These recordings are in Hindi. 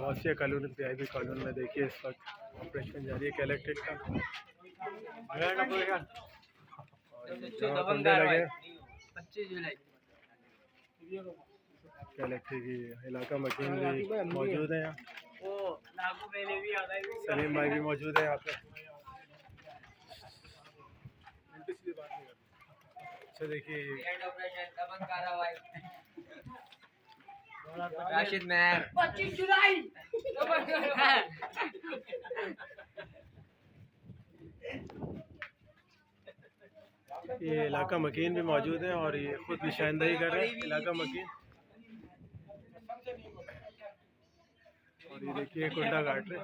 गौसिया कॉलोनी PIB कॉलोनी में देखिए इस वक्त ऑपरेशन जारी है इलेक्ट्रिक का। इलेक्ट्रिक की इलाका मशीन भी मौजूद है यहाँ। सलीम भाई भी मौजूद है यहाँ पे। अच्छा देखिए राशिद मेहर 25 जुलाई ये इलाका मकीन भी मौजूद है और ये खुद निशानदही कर रहे हैं इलाका मकीन। और ये देखिए कुंडा काट रहे।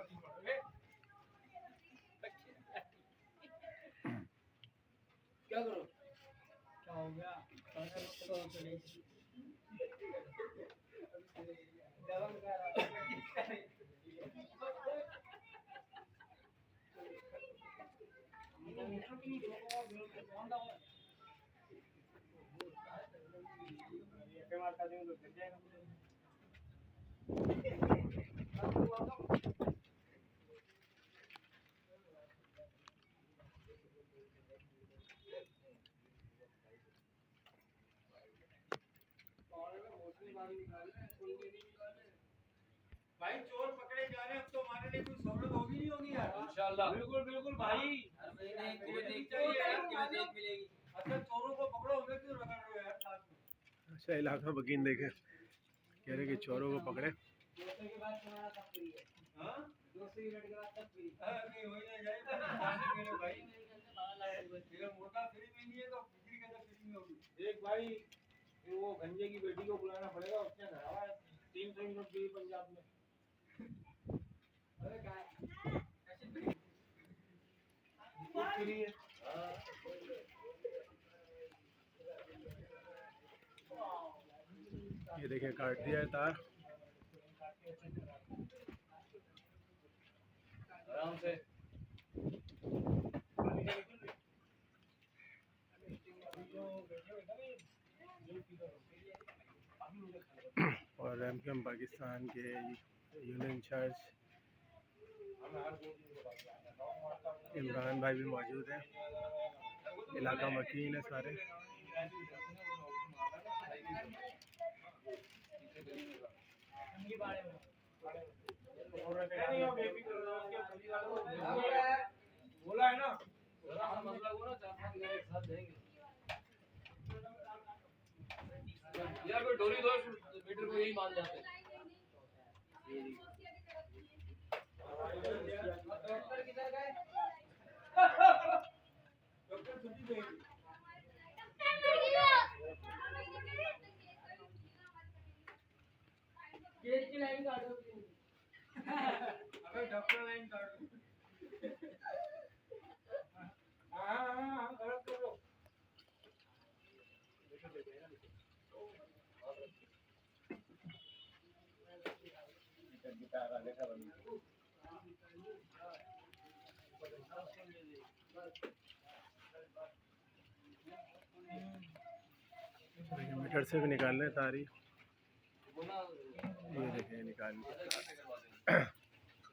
क्या करो क्या हो गया भाई चोर पकड़े जा रहे हैं, अब तो हमारे लिए कुछ सहूलत होगी नहीं होगी यार। इंशाल्लाह बिल्कुल बिल्कुल भाई, हर महीने एक किलो देख चाहिए, 1 किलो देख मिलेगी। अच्छा चोरों को पकड़ो, हमें क्यों रगड़ रहे हो यार साथ में। अच्छा इलाका मकीन देखे कह रहे कि चोरों को पकड़े। 200 के बाद तुम्हारा सब फ्री है। हां 200 यूनिट के बाद सब फ्री है। नहीं हो ना जाए तो मेरे भाई ये मोटा फ्री में नहीं है तो बिजली कैसे फ्री में होगी। एक भाई वो गंजे की बेटी को बुलाना पड़ेगा, उसने घर आवा 300 यूनिट फ्री पंजाब में। अरे क्या फ्री है। ये देखें काट दिया है तार। आराम से और MKM पाकिस्तान के यूनियन इंचार्ज इमरान भाई भी मौजूद हैं। इलाका मकीन है सारे। बोला है ना मसला को ना 4-5 घर एक साथ देंगे यार। कोई डोरी दो मीटर को यही मान जाते हैं। डॉक्टर किधर गए? डॉक्टर छुट्टी पे गेट की लाइन काटो प्लीज। अबे डॉक्टर लाइन काटो। हां गलत कर लो। गिटार वाले का बंद मीटर से भी निकाल रहे तारी। ये देखें निकाल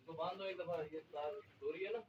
तो बांध दो एक दफा, ये तार डोरी है ना।